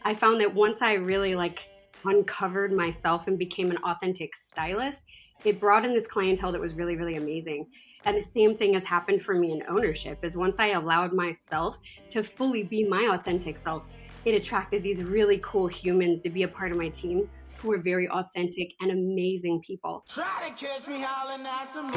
I found that once I really like uncovered myself and became an authentic stylist, it brought in this clientele that was really, really amazing. And the same thing has happened for me in ownership is once I allowed myself to fully be my authentic self, it attracted these really cool humans to be a part of my team who were very authentic and amazing people. Try to catch me howling at the moon.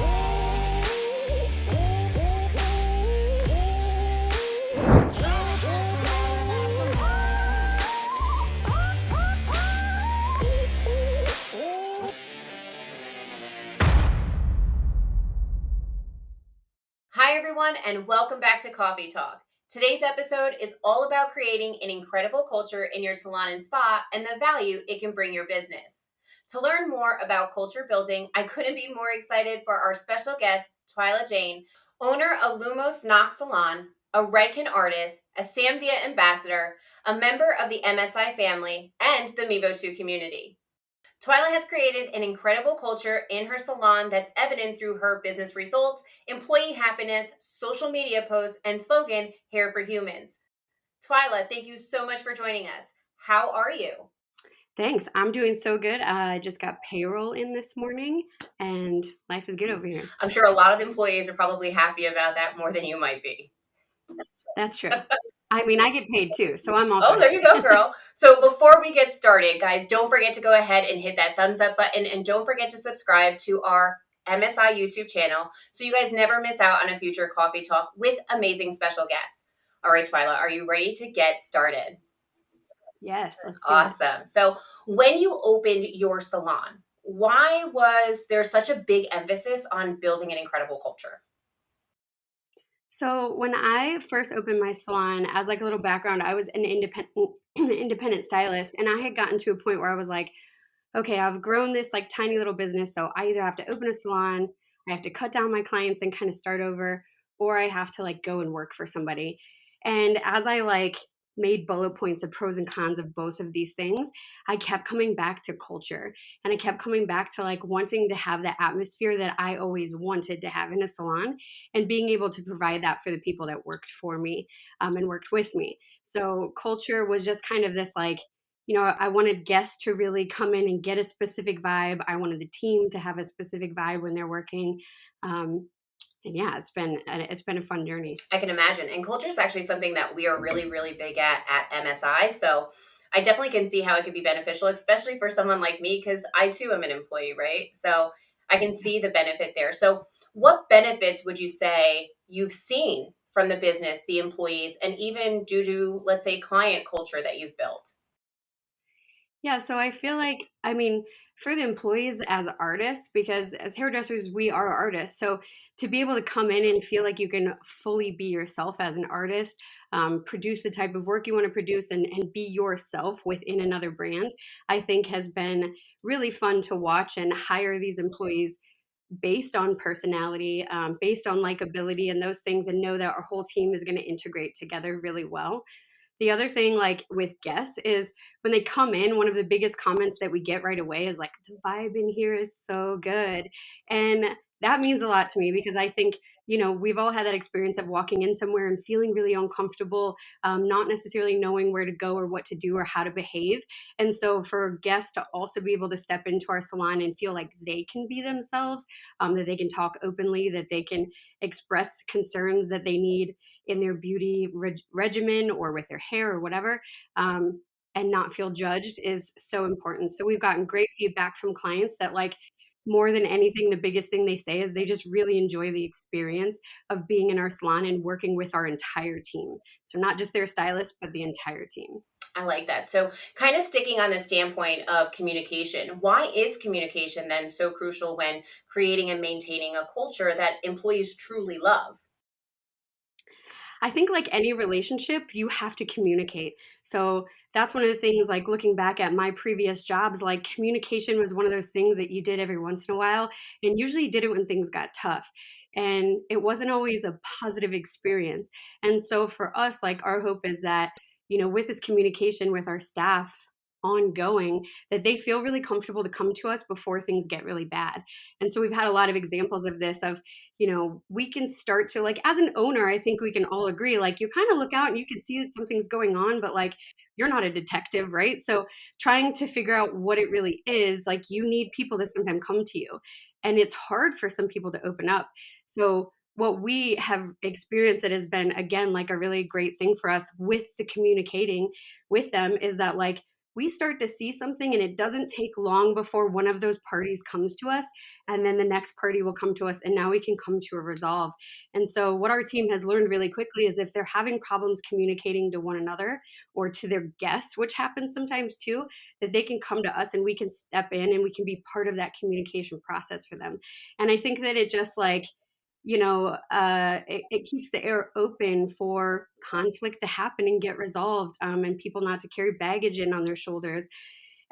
Hi, everyone, and welcome back to Coffee Talk. Today's episode is all about creating an incredible culture in your salon and spa and the value it can bring your business. To learn more about culture building, I couldn't be more excited for our special guest, Twylla Jane, owner of Lumos Knox Salon, a Redken artist, a Samvia ambassador, a member of the MSI family, and the Meevo 2 community. Twylla has created an incredible culture in her salon that's evident through her business results, employee happiness, social media posts, and slogan, Hair for Humans. Twylla, thank you so much for joining us. How are you? Thanks. I'm doing so good. I just got payroll in this morning and life is good over here. I'm sure a lot of employees are probably happy about that more than you might be. That's true. I mean, I get paid too, so I'm also Oh, there happy. you go, girl. So before we get started, guys, don't forget to go ahead and hit that thumbs up button and don't forget to subscribe to our MSI YouTube channel so you guys never miss out on a future coffee talk with amazing special guests. All right, Twylla, are you ready to get started? Yes, let's do it. Awesome. So when you opened your salon, why was there such a big emphasis on building an incredible culture? So when I first opened my salon, as like a little background, I was an independent stylist, and I had gotten to a point where I was like, okay, I've grown this like tiny little business, so I either have to open a salon, I have to cut down my clients and kind of start over, or I have to like go and work for somebody. And as I like made bullet points of pros and cons of both of these things, I kept coming back to culture, and I kept coming back to like wanting to have that atmosphere that I always wanted to have in a salon and being able to provide that for the people that worked for me and worked with me. So culture was just kind of this like, I wanted guests to really come in and get a specific vibe. I wanted the team to have a specific vibe when they're working. And yeah, it's been a fun journey. I can imagine. And culture is actually something that we are really, really big at MSI. So I definitely can see how it could be beneficial, especially for someone like me, because I too am an employee, right? So I can see the benefit there. So what benefits would you say you've seen from the business, the employees, and even due to, let's say, client culture that you've built? Yeah, so I feel like, I mean, for the employees as artists, because as hairdressers, we are artists. So to be able to come in and feel like you can fully be yourself as an artist, produce the type of work you want to produce and be yourself within another brand, I think has been really fun to watch and hire these employees based on personality, based on likability and those things, and know that our whole team is going to integrate together really well. The other thing, like with guests, is when they come in, one of the biggest comments that we get right away is like, the vibe in here is so good. And that means a lot to me because I think, we've all had that experience of walking in somewhere and feeling really uncomfortable, not necessarily knowing where to go or what to do or how to behave. And so for guests to also be able to step into our salon and feel like they can be themselves, that they can talk openly, that they can express concerns that they need in their beauty regimen or with their hair or whatever, and not feel judged is so important. So we've gotten great feedback from clients that like more than anything, the biggest thing they say is they just really enjoy the experience of being in our salon and working with our entire team. So not just their stylist, but the entire team. I like that. So, kind of sticking on the standpoint of communication, why is communication then so crucial when creating and maintaining a culture that employees truly love? I think like any relationship, you have to communicate. So that's one of the things, like looking back at my previous jobs, like communication was one of those things that you did every once in a while and usually did it when things got tough. And it wasn't always a positive experience. And so for us, like our hope is that, with this communication with our staff ongoing, that they feel really comfortable to come to us before things get really bad. And so we've had a lot of examples of this of, we can start to, like, as an owner, I think we can all agree, like, you kind of look out and you can see that something's going on, but like, you're not a detective, right? So trying to figure out what it really is, like, you need people to sometimes come to you. And it's hard for some people to open up. So what we have experienced that has been, again, like a really great thing for us with the communicating with them is that, like, we start to see something and it doesn't take long before one of those parties comes to us, and then the next party will come to us, and now we can come to a resolve. And so what our team has learned really quickly is if they're having problems communicating to one another or to their guests, which happens sometimes too, that they can come to us and we can step in and we can be part of that communication process for them. And I think that it just, like, it keeps the air open for conflict to happen and get resolved, and people not to carry baggage in on their shoulders.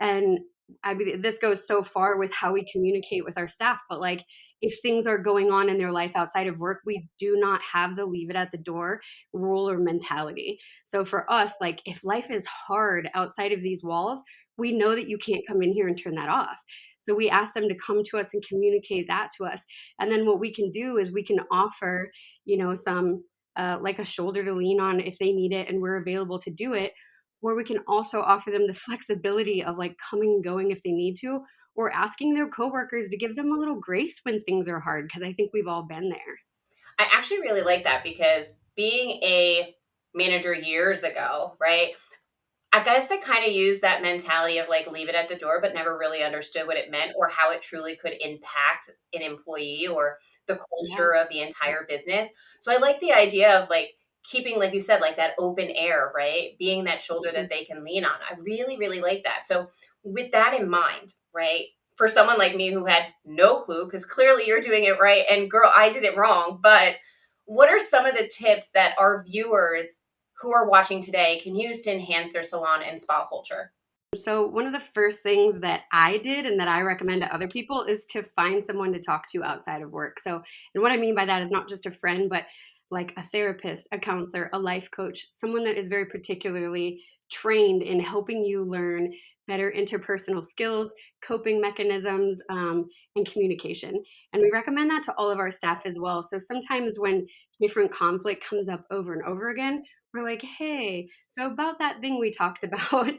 And I mean, this goes so far with how we communicate with our staff, but like, if things are going on in their life outside of work, we do not have the leave it at the door rule or mentality. So for us, like, if life is hard outside of these walls, we know that you can't come in here and turn that off. So we ask them to come to us and communicate that to us. And then what we can do is we can offer, some like a shoulder to lean on if they need it and we're available to do it. Or we can also offer them the flexibility of, like, coming and going if they need to, or asking their coworkers to give them a little grace when things are hard, because I think we've all been there. I actually really like that because being a manager years ago, right? I guess I kind of used that mentality of like leave it at the door, but never really understood what it meant or how it truly could impact an employee or the Yeah. culture of the entire business. So I like the idea of like keeping, like you said, like that open air, right? Being that shoulder Mhm. that they can lean on. I really, really like that. So with that in mind, right? For someone like me who had no clue, because clearly you're doing it right, and girl, I did it wrong. But what are some of the tips that our viewers who are watching today can use to enhance their salon and spa culture? So, one of the first things that I did and that I recommend to other people is to find someone to talk to outside of work. So, and what I mean by that is not just a friend, but like a therapist, a counselor, a life coach, someone that is very particularly trained in helping you learn better interpersonal skills, coping mechanisms, and communication. And we recommend that to all of our staff as well. So, sometimes when different conflict comes up over and over again, we're like, hey, so about that thing we talked about,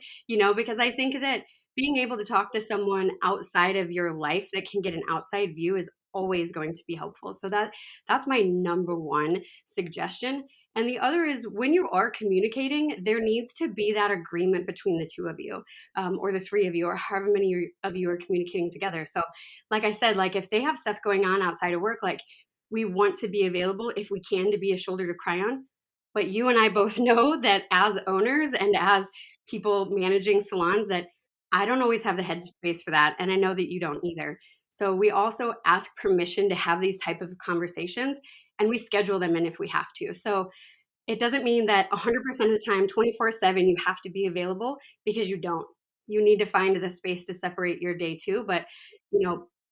because I think that being able to talk to someone outside of your life that can get an outside view is always going to be helpful. So that's my number one suggestion. And the other is when you are communicating, there needs to be that agreement between the two of you, or the three of you, or however many of you are communicating together. So, like I said, like if they have stuff going on outside of work, like we want to be available if we can to be a shoulder to cry on. But you and I both know that as owners and as people managing salons, that I don't always have the headspace for that, and I know that you don't either. So we also ask permission to have these type of conversations, and we schedule them in if we have to. So it doesn't mean that 100% of the time, 24/7, you have to be available, because you don't. You need to find the space to separate your day too, but,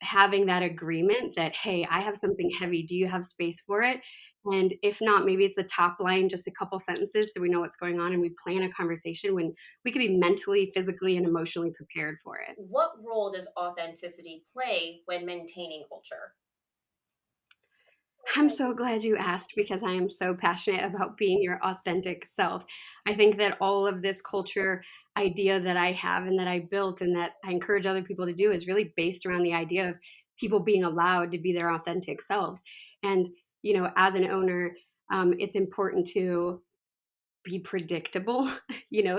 having that agreement that, "Hey, I have something heavy. Do you have space for it?" And if not, maybe it's a top line, just a couple sentences so we know what's going on and we plan a conversation when we could be mentally, physically, and emotionally prepared for it. What role does authenticity play when maintaining culture? I'm so glad you asked, because I am so passionate about being your authentic self. I think that all of this culture idea that I have and that I built and that I encourage other people to do is really based around the idea of people being allowed to be their authentic selves. And, as an owner, it's important to be predictable,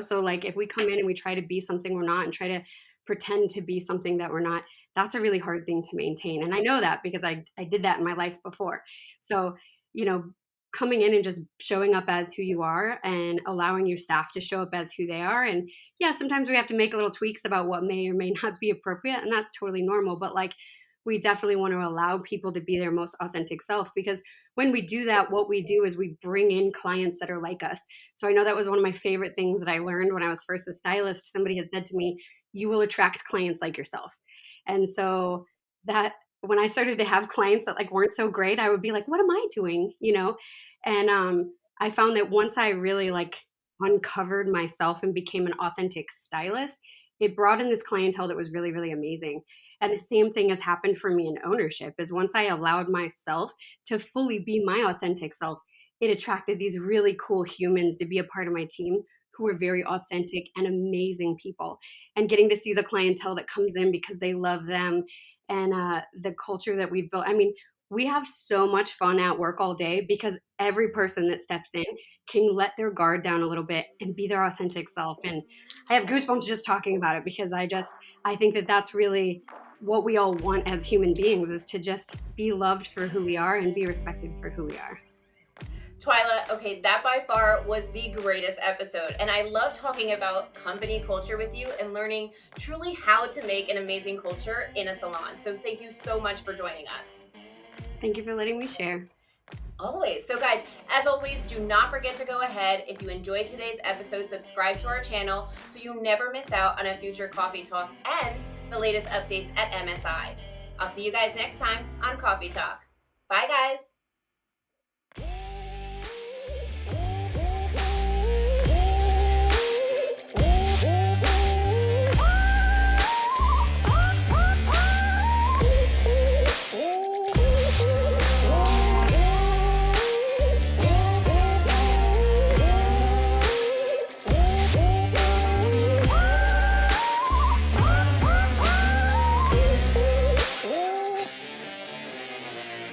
so like if we come in and we try to be something we're not and try to pretend to be something that we're not, that's a really hard thing to maintain. And I know that because I did that in my life before. So, you know, coming in and just showing up as who you are and allowing your staff to show up as who they are. And yeah, sometimes we have to make little tweaks about what may or may not be appropriate, and that's totally normal. But like, we definitely want to allow people to be their most authentic self, because when we do that, what we do is we bring in clients that are like us. So I know that was one of my favorite things that I learned when I was first a stylist. Somebody had said to me, "You will attract clients like yourself." And so that when I started to have clients that like weren't so great, I would be like, "What am I doing?" And I found that once I really like uncovered myself and became an authentic stylist, it brought in this clientele that was really, really amazing. And the same thing has happened for me in ownership is once I allowed myself to fully be my authentic self, it attracted these really cool humans to be a part of my team who are very authentic and amazing people. And getting to see the clientele that comes in because they love them and the culture that we've built. I mean, we have so much fun at work all day because every person that steps in can let their guard down a little bit and be their authentic self. And I have goosebumps just talking about it because I think that that's really what we all want as human beings is to just be loved for who we are and be respected for who we are. Twylla, okay, that by far was the greatest episode. And I love talking about company culture with you and learning truly how to make an amazing culture in a salon. So thank you so much for joining us. Thank you for letting me share. Always. So guys, as always, do not forget to go ahead. If you enjoyed today's episode, subscribe to our channel so you never miss out on a future coffee talk and the latest updates at MSI. I'll see you guys next time on Coffee Talk. Bye guys.